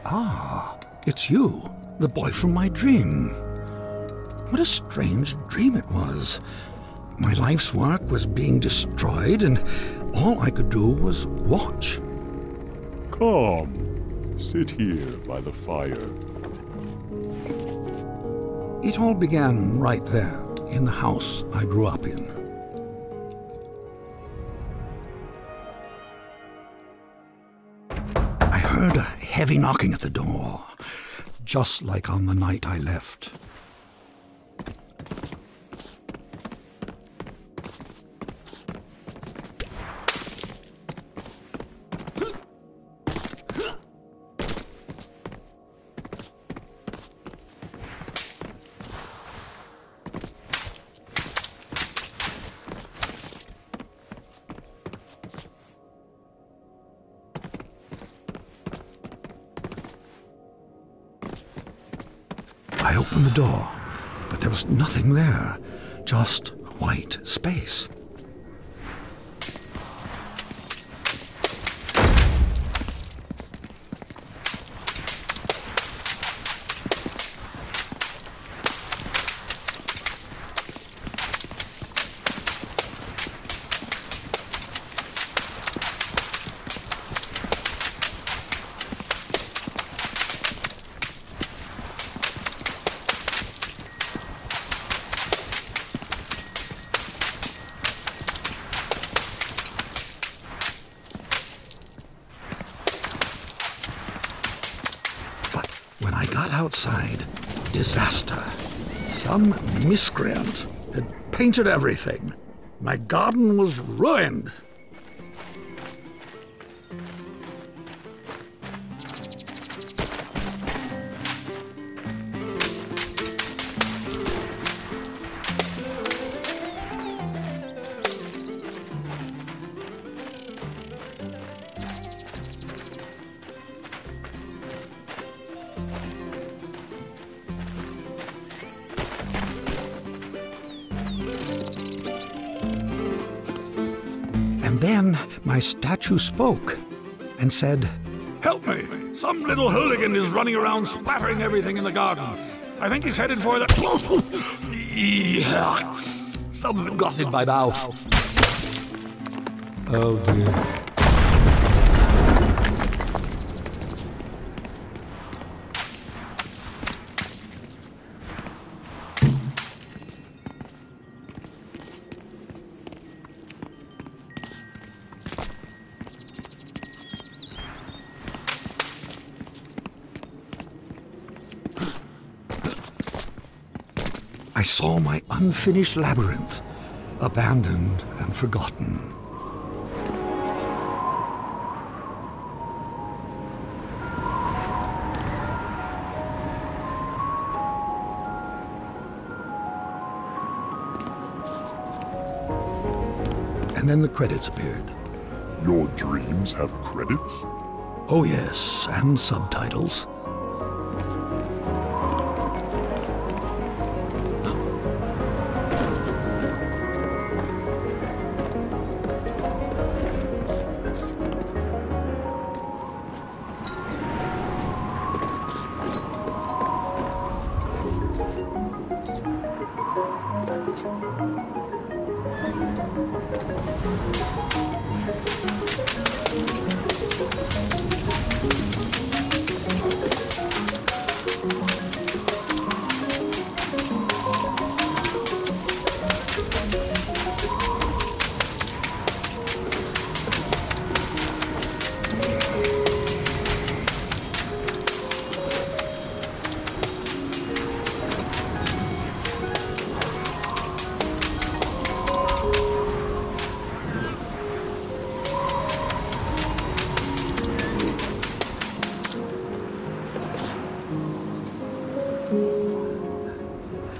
Ah, it's you, the boy from my dream. What a strange dream it was. My life's work was being destroyed, and all I could do was watch. Come, sit here by the fire. It all began right there, in the house I grew up in. I heard a heavy knocking at the door, just like on the night I left. I opened the door, but there was nothing there, just white space. When I got outside, disaster. Some miscreant had painted everything. My garden was ruined. And then my statue spoke and said, "Help me! Some little hooligan is running around splattering everything in the garden. I think he's headed for the..." Something got in my mouth. Oh dear. I saw my unfinished labyrinth, abandoned and forgotten. And then the credits appeared. Your dreams have credits? Oh yes, and subtitles.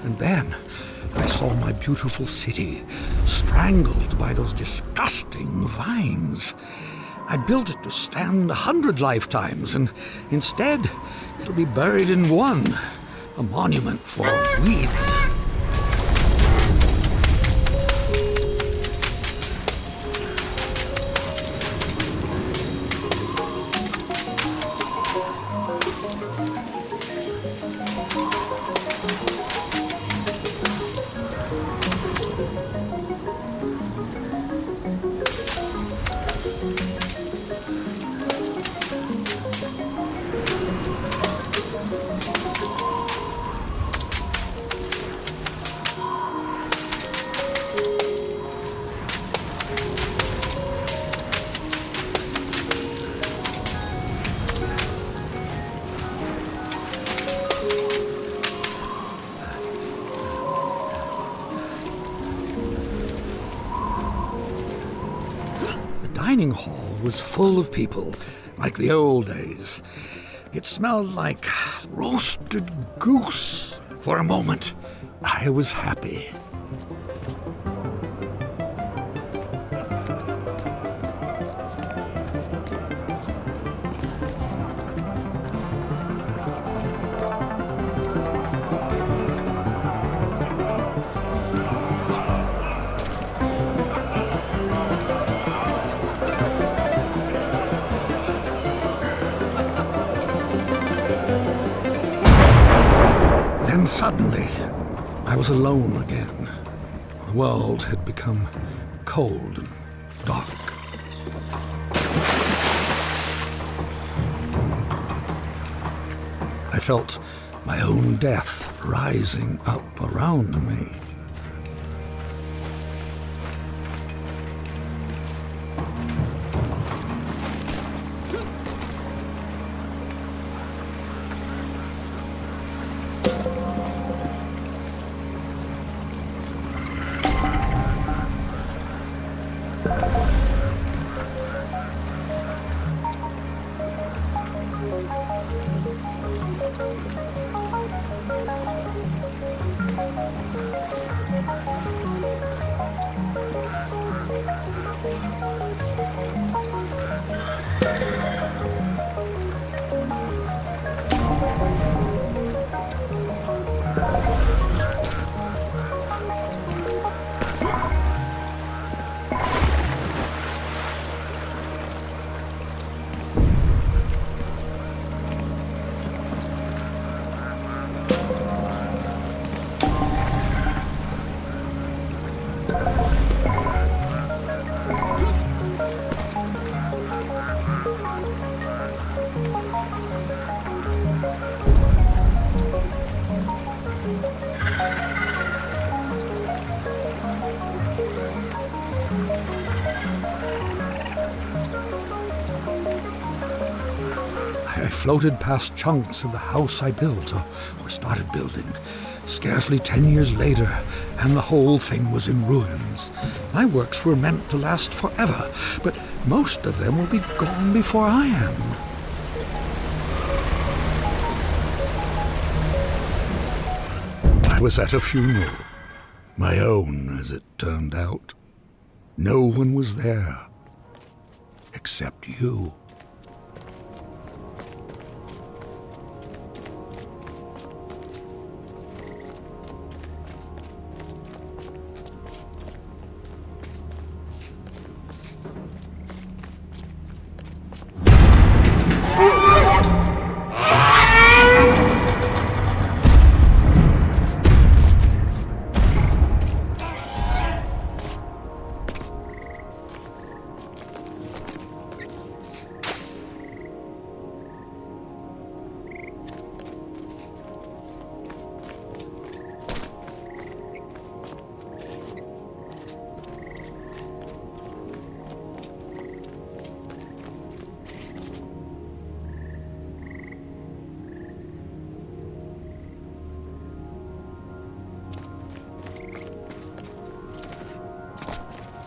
And then I saw my beautiful city strangled by those disgusting vines. I built it to stand 100 lifetimes, and instead it'll be buried in one, a monument for weeds. dining hall was full of people, like the old days. It smelled like roasted goose. For a moment, I was happy. Then suddenly, I was alone again. The world had become cold and dark. I felt my own death rising up around me. I floated past chunks of the house I built, or started building, scarcely 10 years later, and the whole thing was in ruins. My works were meant to last forever, but most of them will be gone before I am. I was at a funeral, my own, as it turned out. No one was there, except you.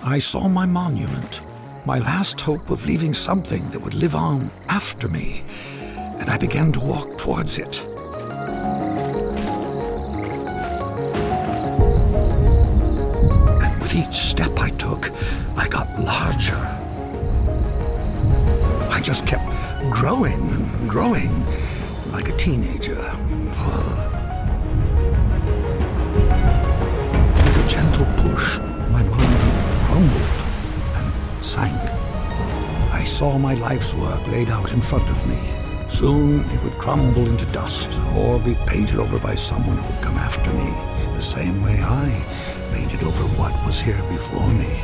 I saw my monument, my last hope of leaving something that would live on after me, and I began to walk towards it. And with each step I took, I got larger. I just kept growing and growing, like a teenager. With a gentle push, my monument crumbled and sank. I saw my life's work laid out in front of me. Soon it would crumble into dust or be painted over by someone who would come after me, the same way I painted over what was here before me.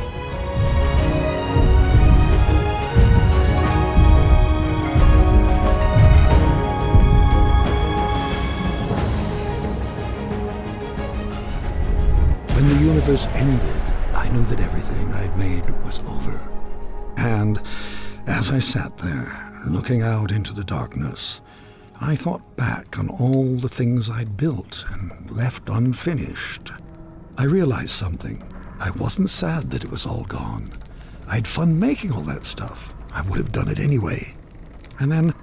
When the universe ended, I knew that everything I'd made was over. And as I sat there, looking out into the darkness, I thought back on all the things I'd built and left unfinished. I realized something. I wasn't sad that it was all gone. I had fun making all that stuff. I would have done it anyway. And then,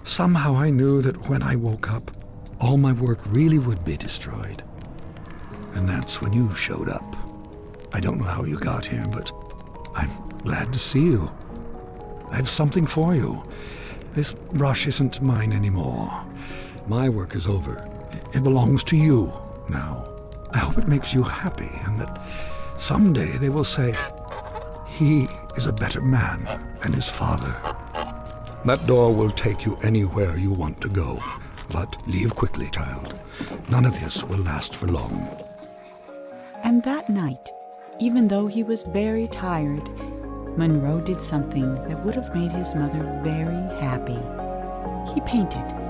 somehow I knew that when I woke up, all my work really would be destroyed. And that's when you showed up. I don't know how you got here, but I'm glad to see you. I have something for you. This brush isn't mine anymore. My work is over. It belongs to you now. I hope it makes you happy, and that someday they will say, he is a better man than his father. That door will take you anywhere you want to go, but leave quickly, child. None of this will last for long. And that night, even though he was very tired, Monroe did something that would have made his mother very happy. He painted.